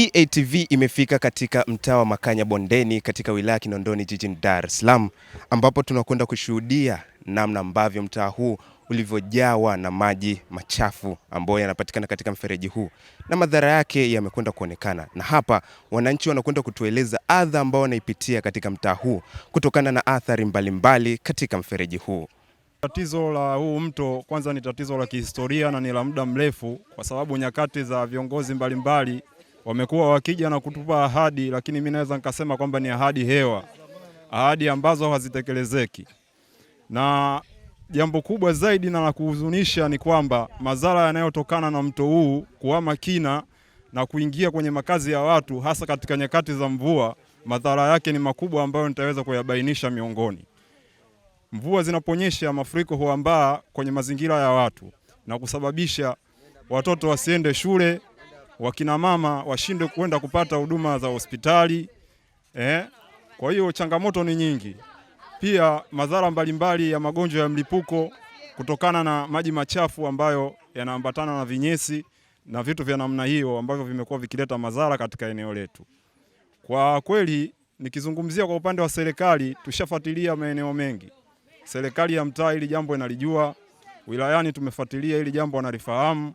EATV imefika katika mtaa wa Makanya Bondeni katika wilaya Kinondoni jijini Dar es Salaam, ambapo tunakwenda kushuhudia namna ambavyo mtaa huu ulivyojawa na maji machafu ambayo yanapatikana katika mfereji huu na madhara yake yamekwenda kuonekana. Na hapa wananchi wanakwenda kutueleza adha ambao wanaipitia katika mtaa huu kutokana na athari mbalimbali katika mfereji huu. Tatizo la huu mto kwanza ni tatizo la kihistoria na ni la muda mrefu, kwa sababu nyakati za viongozi mbalimbali wamekuwa wakija na kutupa ahadi, lakini mimi naweza nikasema kwamba ni ahadi hewa, ahadi ambazo hazitekelezeki. Na jambo kubwa zaidi na la kuhuzunisha ni kwamba madhara yanayotokana na mto huu kuhama kina na kuingia kwenye makazi ya watu, hasa katika nyakati za mvua, madhara yake ni makubwa ambayo nitaweza kuyabainisha miongoni. Mvua zinaponyesha, mafuriko huambaa kwenye mazingira ya watu na kusababisha watoto wasiende shule, wakina mama washinde kwenda kupata huduma za hospitali. Kwa hiyo changamoto ni nyingi. Pia madhara mbalimbali ya magonjwa ya mlipuko kutokana na maji machafu ambayo yanaambatana na vinyesi na vitu vya namna hiyo ambavyo vimekuwa vikileta madhara katika eneo letu. Kwa kweli nikizungumzia kwa upande wa serikali, tushafuatilia maeneo mengi. Serikali ya mtaa hili jambo inalijua, wilayani tumefuatilia hili jambo wanalifahamu,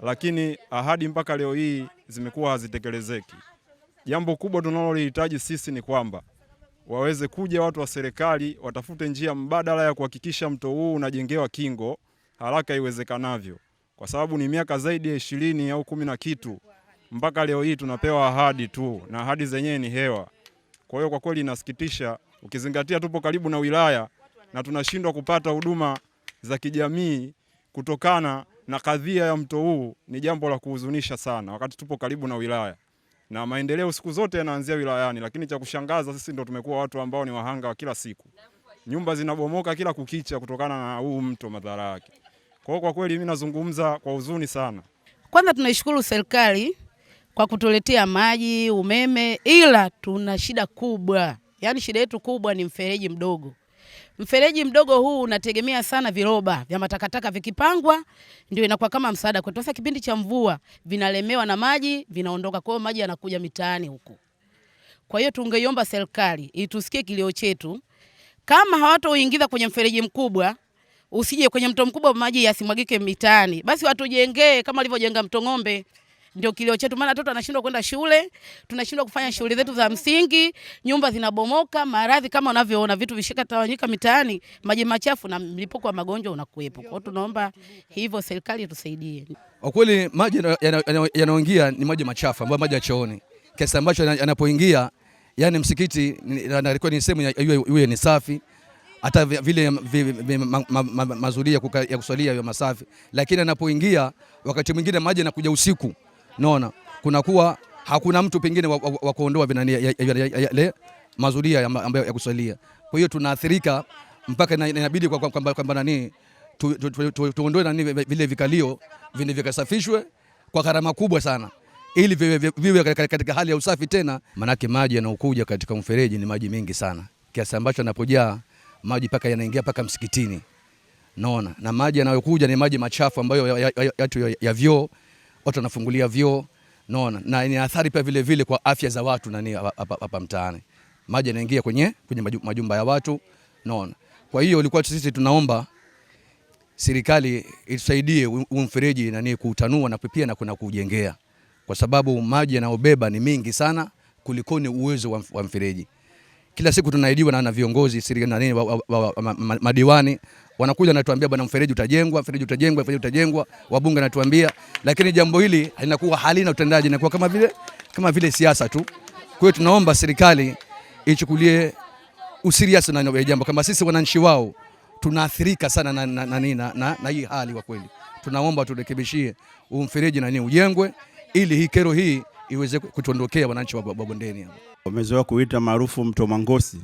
lakini ahadi mpaka leo hii zimekuwa hazitekelezeki. Jambo kubwa tunalolihitaji sisi ni kwamba waweze kuja watu wa serikali watafute njia mbadala ya kuhakikisha mto huu unajengewa kingo haraka iwezekanavyo, kwa sababu ni miaka zaidi ya 20 au 10 na kitu mpaka leo hii tunapewa ahadi tu, na ahadi zenyewe ni hewa. Kwa hiyo kwa kweli inasikitisha ukizingatia tupo karibu na wilaya na tunashindwa kupata huduma za kijamii kutokana na kadhia ya mto huu. Ni jambo la kuhuzunisha sana wakati tupo karibu na wilaya na maendeleo siku zote yanaanzia wilayani, lakini cha kushangaza sisi ndo tumekuwa watu ambao ni wahanga wa kila siku. Nyumba zinabomoka kila kukicha kutokana na huu mto, madhara yake. Kwa kweli mimi nazungumza kwa huzuni sana. Kwanza tunaishukuru serikali kwa kutuletea maji, umeme, ila tuna shida kubwa. Yaani shida yetu kubwa ni mfereji mdogo. Mfereji mdogo huu unategemea sana viroba vya matakataka, vikipangwa ndio inakuwa kama msaada kwetu. Sasa kipindi cha mvua vinalemewa na maji, vinaondoka, kwa hiyo maji yanakuja mitaani huku. Kwa hiyo tungeiomba serikali itusikie kilio chetu. Kama hawatoingiza kwenye mfereji mkubwa, usije kwenye mto mkubwa maji yasimwagike mitaani, basi watujengee kama walivyojenga mto Ng'ombe. Ndio kilio chetu, maana watoto wanashindwa kwenda shule, tunashindwa kufanya shughuli zetu za msingi, nyumba zinabomoka, maradhi kama unavyoona vitu vishika tawanyika mitaani, maji machafu na mlipuko wa magonjwa unakuepo. Kwa hiyo tunaomba hivyo serikali tusaidie. Kwa kweli maji yanaoingia ni maji machafu ambayo maji ya chooni. Kiasi ambacho yanapoingia, yani msikiti alikuwa ni sehemu iwe ni safi, hata vile mazulia ya kuswalia ya masafi, lakini anapoingia wakati mwingine maji yanakuja usiku. Naona kunakuwa hakuna mtu pengine wa kuondoa yale mazulia ambayo ya kusalia. Kwa hiyo tunaathirika mpaka inabidi kwamba nani tuondoe nani vile vikalio vikasafishwe kwa gharama kubwa sana, ili viwe katika hali ya usafi tena. Manake maji yanayokuja katika mfereji ni maji mengi sana, kiasi ambacho yanapojaa maji paka yanaingia paka msikitini. Naona na maji yanayokuja ni maji machafu ambayo ya vyoo, watu wanafungulia vyoo. Naona na ni athari pia vile kwa afya za watu nani hapa mtaani. Maji yanaingia kwenye majumba ya watu. Naona kwa hiyo ilikuwa sisi tunaomba serikali itusaidie mfereji nani kuutanua na pia na kuna kujengea, kwa sababu maji yanayobeba ni mingi sana kuliko ni uwezo wa mfereji. Kila siku tunaidiwa na viongozi serikali madiwani wanakuja na tuambia bwana mfereji utajengwa, mfereji utajengwa, mfereji utajengwa, wabunge wanatuambia, lakini jambo hili linakuwa halina utendaji, inakuwa kama vile siasa tu. Kwa hiyo tunaomba serikali ichukulie usirias na jambo, kama sisi wananchi wao tunaathirika sana na hii hali. Kwa kweli tunaomba turekebishie mfereji nani ujengwe, ili hii kero hii iweze kutuondokea wananchi wa Bondeni. Wamezoea kuita maarufu mto Mangosi,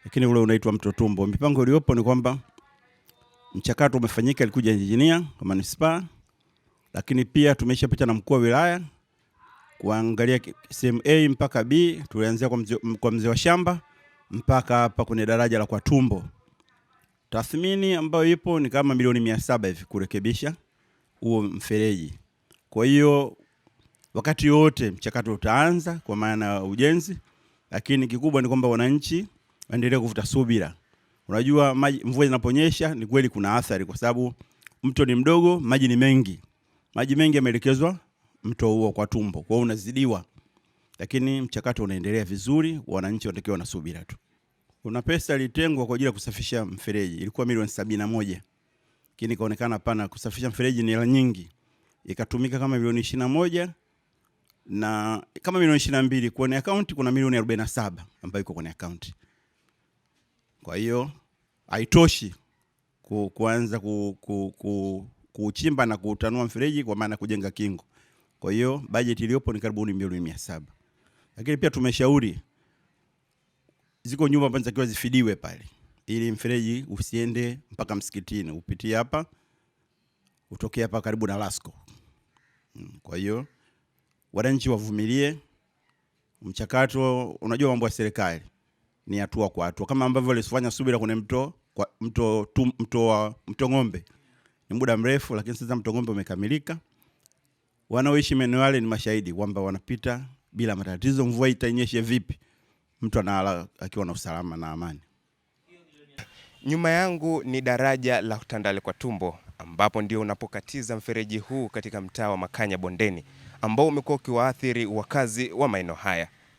lakini ule unaitwa mto Tumbo. Mipango iliyopo ni kwamba mchakato umefanyika, alikuja engineer kwa manispaa, lakini pia tumeshapita na mkuu wa wilaya kuangalia sehemu A mpaka B. Tulianzia kwa mzee wa shamba mpaka hapa kwenye daraja la kwa Tumbo. Tathmini ambayo ipo ni kama milioni 700 hivi kurekebisha huo mfereji. Kwa hiyo wakati wote mchakato utaanza kwa maana ya ujenzi, lakini kikubwa ni kwamba wananchi waendelee kuvuta subira. Unajua mvua inaponyesha ni kweli kuna athari, kwa sababu mto ni mdogo, maji ni mengi. Maji mengi yameelekezwa mto huo kwa tumbo, kwa hiyo unazidiwa. Lakini mchakato unaendelea vizuri, wananchi wanatakiwa na subira tu. Kuna pesa ilitengwa kwa ajili ya kusafisha mfereji, ilikuwa milioni 71. Lakini kaonekana hapana, kusafisha mfereji ni hela nyingi. Ikatumika kama milioni 21 na kama milioni 22 kwenye account, kuna milioni 47 ambayo iko kwenye account. Kwa hiyo haitoshi kuanza kuchimba na kutanua mfereji kwa maana kujenga kingo. Kwa hiyo bajeti iliyopo ni karibu milioni 700. Lakini pia tumeshauri ziko nyumba ambazo zinatakiwa zifidiwe pale, ili mfereji usiende mpaka msikitini, upitie hapa, utokee hapa karibu na Lasco. Kwa hiyo wananchi wavumilie mchakato. Unajua mambo ya serikali ni hatua kwa hatua, kama ambavyo walifanya subira kwenye mto Ng'ombe. Ni muda mrefu, lakini sasa mto Ng'ombe umekamilika. Wanaoishi maeneo yale ni mashahidi kwamba wanapita bila matatizo. Mvua itanyeshe vipi, mtu analala akiwa na usalama na amani. Nyuma yangu ni daraja la Tandale kwa Tumbo, ambapo ndio unapokatiza mfereji huu katika mtaa wa Makanya Bondeni, ambao umekuwa ukiwaathiri wakazi wa maeneo haya.